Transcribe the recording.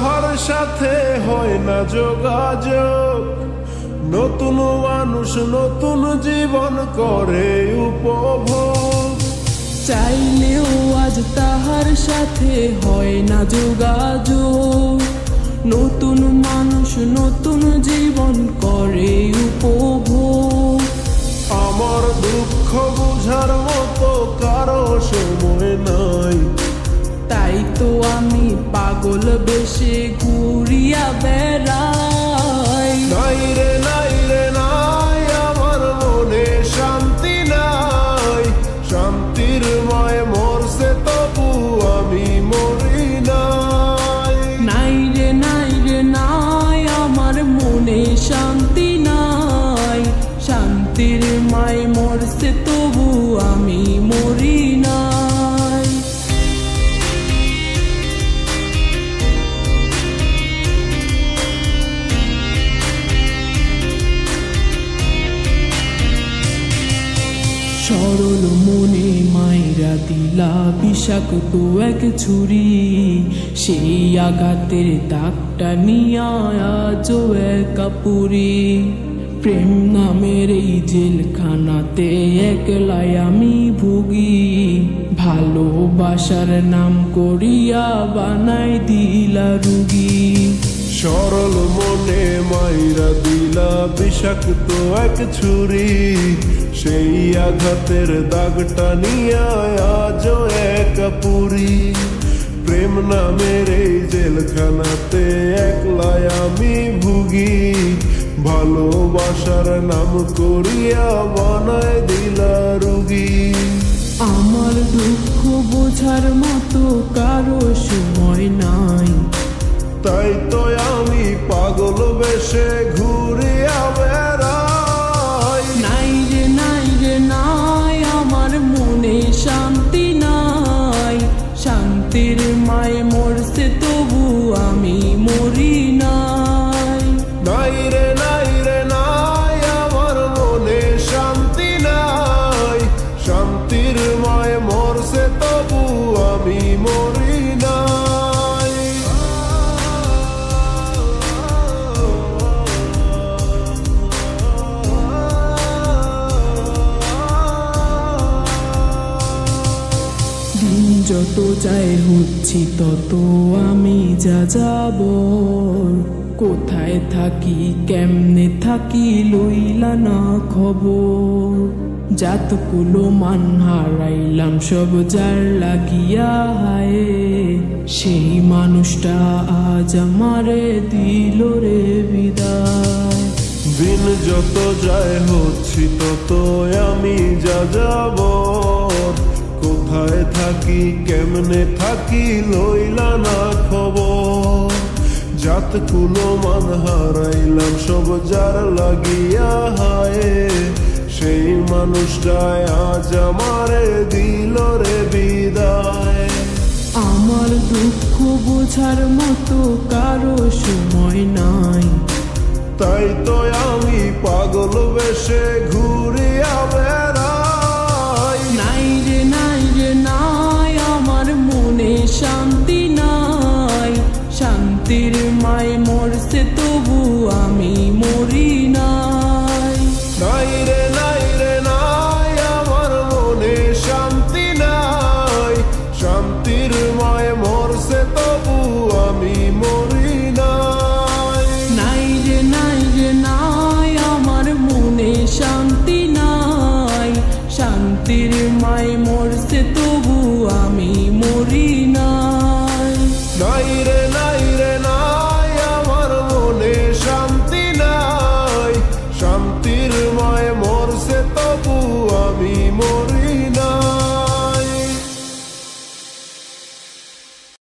তাহার সাথে হয় না যোগাযোগ, নতুন মানুষ নতুন জীবন করে উপভোগ। চাইলেও আজ তাহার সাথে হয় না যোগাযোগ, নতুন মানুষ নতুন জীবন করে উপভোগ। আমার দুঃখ বুঝার মতো কারো সময় নাই, তাই তো আমি পাগল বেশে ঘুরিয়া বেড়াই। নাই রে নাই রে নাই, আমার মনে শান্তি নাই, শান্তির মায় মরছে তবু আমি মরি নাই। নাই রে নাই রে নাই, আমার মনে শান্তি নাই, শান্তির মায় মরছে তবু আমি মরি নাই। সরল মনে মাইরা দিলা বিষাক্ত এক ছুরি, সেই আঘাতের দাগটা নিয়া আজও একা পুরি। প্রেম নামের এই জেলখানাতে একলাই আমি ভুগি, ভালোবাসার নাম করিয়া বানাই দিলা রুগী। সরল মনে মাইরা দিলা বিষাক্ত এক ছুরি, সেই আঘাতের দাগটা নিয়া আজও একা পুরি। প্রেম নামের এই জেলখানাতে একলাই আমি ভুগি, ভালোবাসার নাম করিয়া বানায় দিলা রুগী। আমার দুঃখ বোঝার মতো কারো সময় নাই, তাই তো আমি পাগল বেশে ঘুরিয়া বেড়াই। নাই রে নাই রে নাই, আমার মনে শান্তি নাই, শান্তির মায় মরছে তবু আমি মরি নাই। নাই রে নাই রে নাই, আমার মনে শান্তি নাই, শান্তির মায় মরছে তবু আমি মরি নাই। দিন যত যায় হচ্ছি তত আমি যা যাব, কোথায় থাকি কেমনে থাকি লইলা না খবর। জাতকুলো মান হারাইলাম সব যার লাগিয়া হায়, সেই মানুষটা আজ আমারে দিল রে বিদায়। দিন যত যায় হচ্ছি তত আমি যা যাব, কোথায় থাকি কেমনে থাকি লইলা না খবর। জাত কুলো মান হারাইলাম সব যার লাগিয়া হায়, সেই মানুষটাই আজ আমারে দিল রে বিদায়। আমার দুঃখ বোঝার মতো কারো সময় নাই, তাই তো আমি পাগল বেশে ঘুরিয়া বেড়াই। নাই রে নাই রে নাই, আমার মনে শান্তি নাই, শান্তির মায় মরছে তবু আমি মরি নাই। নাই রে নাই রে নাই, আমার মনে শান্তি নাই, শান্তির